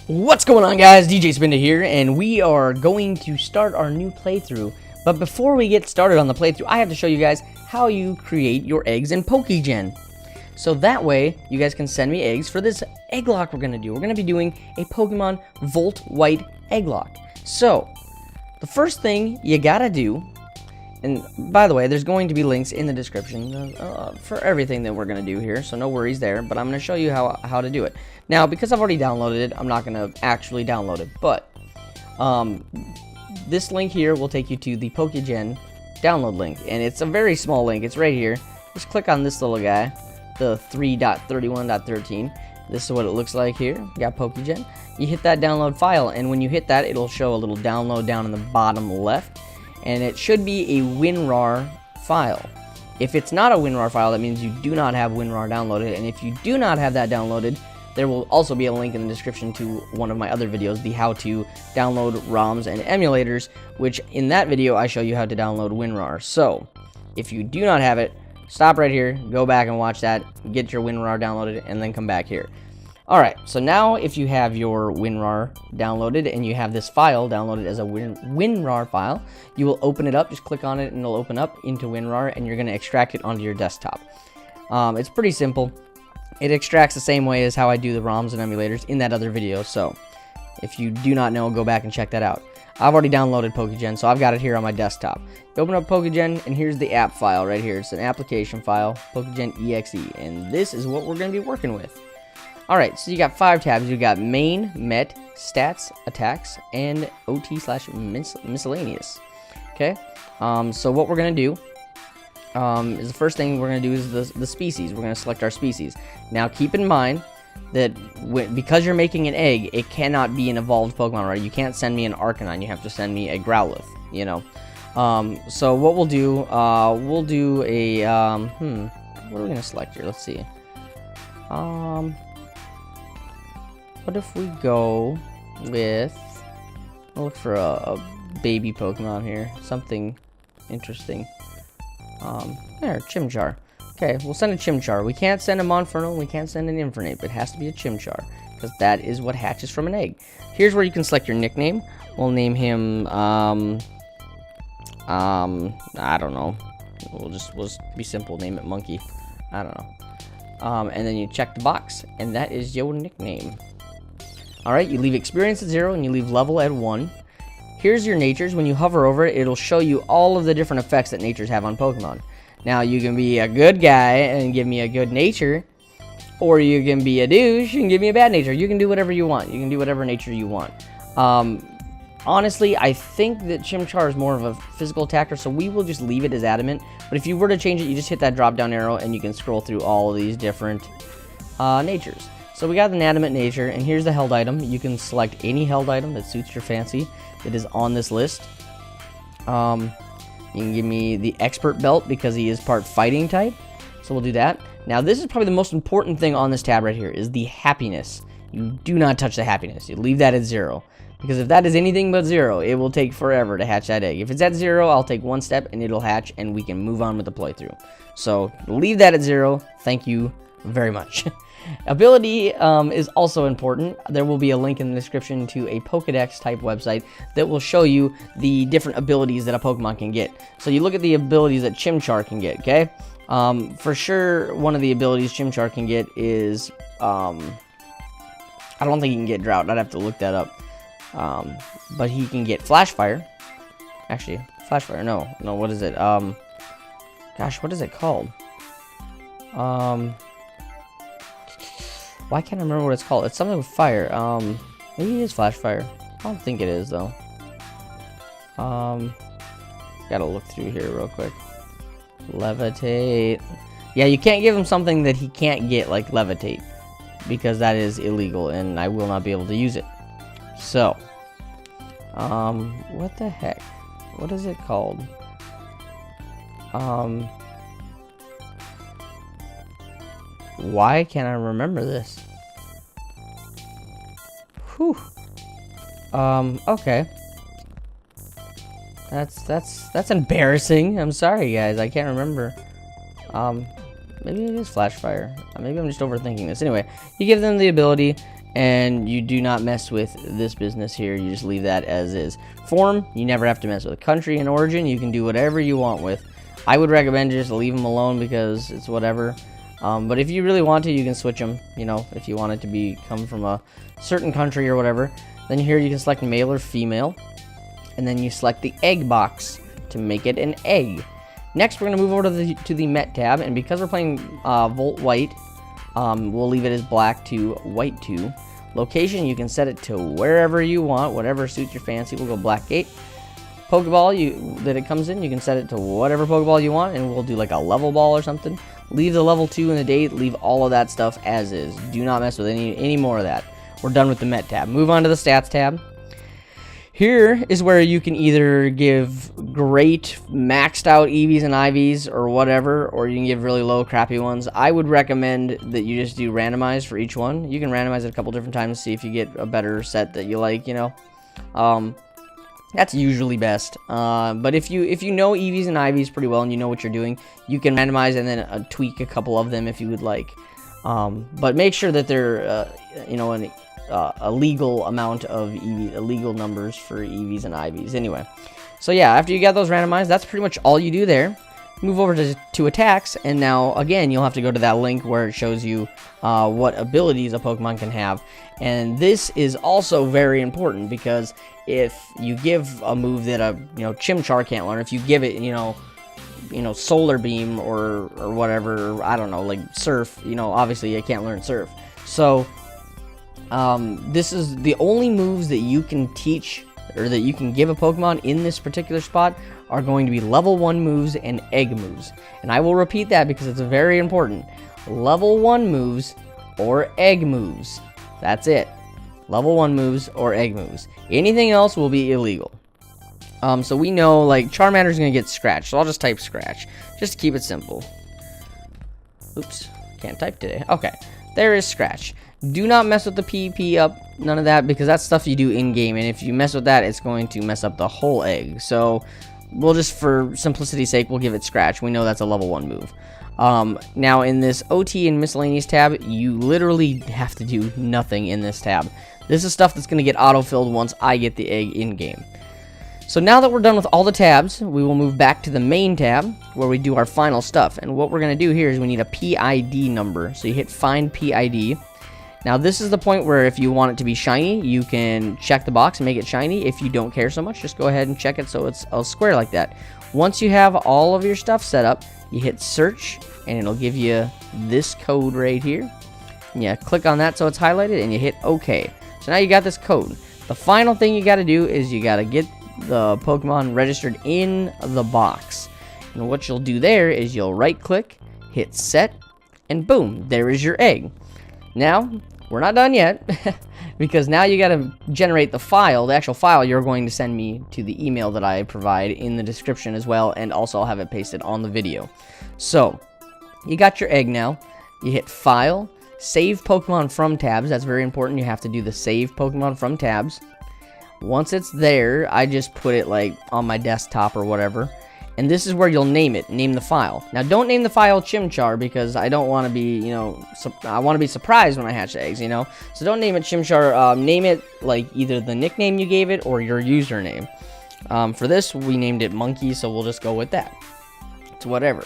What's going on, guys? DJ Spinda here, and we are going to start our new playthrough. But before we get started on the playthrough, I have to show you guys how you create your eggs in PokéGen. So that way, you guys can send me eggs for this Egglocke we're going to do. We're going to be doing a Pokemon Volt White Egglocke. So, the first thing you gotta do, and by the way, there's going to be links in the description for everything that we're going to do here, so no worries there, but I'm going to show you how to do it. Now, because I've already downloaded it, I'm not going to actually download it, but this link here will take you to the PokéGen download link, and it's a very small link. It's right here. Just click on this little guy, the 3.31.13. This is what it looks like here. You got PokéGen. You hit that download file, and when you hit that, it'll show a little download down in the bottom left, and it should be a WinRAR file. If it's not a WinRAR file, that means you do not have WinRAR downloaded, and if you do not have that downloaded, there will also be a link in the description to one of my other videos, the how to download ROMs and emulators, which in that video I show you how to download WinRAR. So, if you do not have it, stop right here, go back and watch that, get your WinRAR downloaded, and then come back here. Alright, so now if you have your WinRAR downloaded and you have this file downloaded as a WinRAR file, you will open it up, just click on it and it'll open up into WinRAR, and you're going to extract it onto your desktop. It's pretty simple. It extracts the same way as how I do the ROMs and emulators in that other video, so if you do not know, go back and check that out. I've already downloaded PokéGen, so I've got it here on my desktop. You open up PokéGen, and here's the app file right here. It's an application file, PokéGen EXE, and this is what we're going to be working with. Alright, so you got 5 tabs. You got main, met, stats, attacks, and OT/miscellaneous. Okay, so what we're going to do is the first thing we're going to do is the species. We're going to select our species. Now, keep in mind that because you're making an egg, it cannot be an evolved Pokemon, right? You can't send me an Arcanine. You have to send me a Growlithe, you know. So what we'll do a, what are we going to select here? Let's see. What if we go with, I'll look for a baby Pokemon here. Something interesting. There, Chimchar. Okay, we'll send a Chimchar. We can't send a Monferno, we can't send an Infernape. It has to be a Chimchar, because that is what hatches from an egg. Here's where you can select your nickname. We'll name him, I don't know. We'll just be simple, name it Monkey. I don't know. And then you check the box, and that is your nickname. Alright, you leave experience at 0, and you leave level at 1. Here's your natures. When you hover over it, it'll show you all of the different effects that natures have on Pokemon. Now, you can be a good guy and give me a good nature, or you can be a douche and give me a bad nature. You can do whatever you want. You can do whatever nature you want. Honestly, I think that Chimchar is more of a physical attacker, so we will just leave it as adamant. But if you were to change it, you just hit that drop-down arrow, and you can scroll through all of these different natures. So we got an adamant nature, and here's the held item. You can select any held item that suits your fancy that is on this list. You can give me the expert belt because he is part fighting type. So we'll do that. Now this is probably the most important thing on this tab right here is the happiness. You do not touch the happiness. You leave that at 0. Because if that is anything but 0, it will take forever to hatch that egg. If it's at 0, I'll take 1 step and it'll hatch and we can move on with the playthrough. So leave that at 0. Thank you very much. Ability is also important. There will be a link in the description to a Pokedex type website that will show you the different abilities that a Pokemon can get. So you look at the abilities that Chimchar can get, okay? For sure, one of the abilities Chimchar can get is, I don't think he can get Drought. I'd have to look that up. But he can get Flash Fire. Actually, Flash Fire, no, what is it? Gosh, what is it called? Why can't I remember what it's called? It's something with fire. Maybe it is Flash Fire. I don't think it is, though. Gotta look through here real quick. Levitate. Yeah, you can't give him something that he can't get, like Levitate. Because that is illegal, and I will not be able to use it. So. What the heck? What is it called? Why can't I remember this? Whew. Okay. That's embarrassing. I'm sorry, guys. I can't remember. Maybe it is Flash Fire. Maybe I'm just overthinking this. Anyway, you give them the ability, and you do not mess with this business here. You just leave that as is. Form, you never have to mess with. Country and origin, you can do whatever you want with. I would recommend just leave them alone because it's whatever. But if you really want to, you can switch them, you know, if you want it to come from a certain country or whatever. Then here you can select male or female, and then you select the egg box to make it an egg. Next, we're going to move over to the Met tab, and because we're playing Volt White, we'll leave it as black to white 2. Location, you can set it to wherever you want, whatever suits your fancy. We'll go black 8. Pokeball that it comes in, you can set it to whatever Pokeball you want, and we'll do like a level ball or something. Leave the level 2 in the date, leave all of that stuff as is. Do not mess with any more of that. We're done with the Met tab. Move on to the Stats tab. Here is where you can either give great maxed out EVs and IVs or whatever, or you can give really low crappy ones. I would recommend that you just do randomize for each one. You can randomize it a couple different times to see if you get a better set that you like, you know. That's usually best. But if you know EVs and IVs pretty well and you know what you're doing, you can randomize and then tweak a couple of them if you would like. But make sure that they're you know, a legal amount of legal numbers for EVs and IVs. Anyway, so yeah, after you got those randomized, that's pretty much all you do there. Move over to attacks, and now again you'll have to go to that link where it shows you what abilities a Pokemon can have. And this is also very important because if you give a move that a Chimchar can't learn, if you give it Solar Beam or whatever, I don't know, like Surf, obviously it can't learn Surf. So this is the only moves that you can teach or that you can give a Pokemon in this particular spot are going to be level 1 moves and egg moves. And I will repeat that because it's very important. Level 1 moves or egg moves. That's it. Level 1 moves or egg moves. Anything else will be illegal. So we know, like, Charmander's going to get Scratch, so I'll just type Scratch, just to keep it simple. Oops, can't type today. Okay, there is Scratch. Do not mess with the PvP up, none of that, because that's stuff you do in-game, and if you mess with that, it's going to mess up the whole egg. So we'll just, for simplicity's sake, we'll give it Scratch. We know that's a level 1 move. Now in this OT and miscellaneous tab, you literally have to do nothing in this tab. This is stuff that's going to get auto-filled once I get the egg in-game. So now that we're done with all the tabs, we will move back to the main tab where we do our final stuff. And what we're going to do here is we need a PID number. So you hit find PID. Now this is the point where if you want it to be shiny, you can check the box and make it shiny. If you don't care so much, just go ahead and check it so it's a square like that. Once you have all of your stuff set up, you hit search and it'll give you this code right here. And you click on that so it's highlighted and you hit OK. So now you got this code. The final thing you got to do is you got to get the Pokemon registered in the box. And what you'll do there is you'll right click, hit set, and boom, there is your egg. Now, we're not done yet, because now you got to generate the file, the actual file you're going to send me to the email that I provide in the description as well, and also I'll have it pasted on the video. So, you got your egg now. You hit file, save Pokemon from tabs. That's very important. You have to do the save Pokemon from tabs. Once it's there, I just put it like on my desktop or whatever. And this is where you'll name it. Name the file. Now, don't name the file Chimchar because I don't want to be, I want to be surprised when I hatch eggs, So don't name it Chimchar. Name it like either the nickname you gave it or your username. For this, we named it Monkey, so we'll just go with that. It's whatever.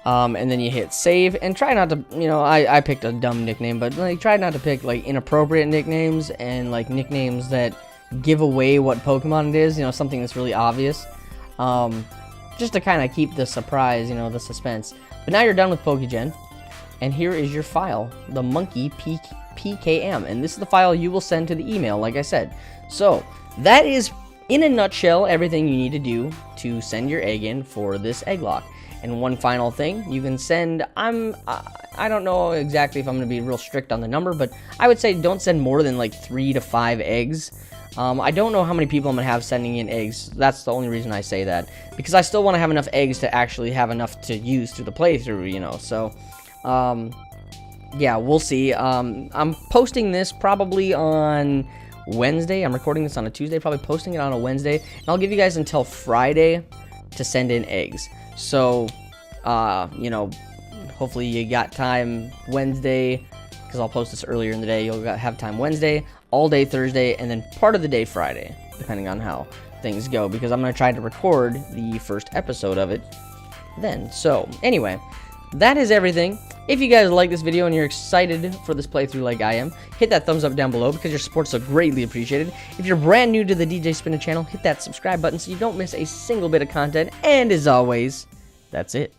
And then you hit save and try not to, I picked a dumb nickname, but like try not to pick like inappropriate nicknames and like nicknames that give away what Pokemon it is, something that's really obvious. Just to kind of keep the surprise, the suspense. But now you're done with PokéGen, and here is your file, the Monkey PKM, and this is the file you will send to the email, like I said. So, that is, in a nutshell, everything you need to do to send your egg in for this Egglocke. And one final thing, you can send, I don't know exactly if I'm going to be real strict on the number, but I would say don't send more than like 3 to 5 eggs. I don't know how many people I'm going to have sending in eggs. That's the only reason I say that. Because I still want to have enough eggs to actually have enough to use through the playthrough, So, yeah, we'll see. I'm posting this probably on Wednesday. I'm recording this on a Tuesday, probably posting it on a Wednesday. And I'll give you guys until Friday to send in eggs. So, hopefully you got time Wednesday because I'll post this earlier in the day. You'll have time Wednesday, all day Thursday, and then part of the day Friday, depending on how things go, because I'm going to try to record the first episode of it then. So, anyway, that is everything. If you guys like this video and you're excited for this playthrough like I am, hit that thumbs up down below because your support's so greatly appreciated. If you're brand new to the DJ Spinda channel, hit that subscribe button so you don't miss a single bit of content. And as always, that's it.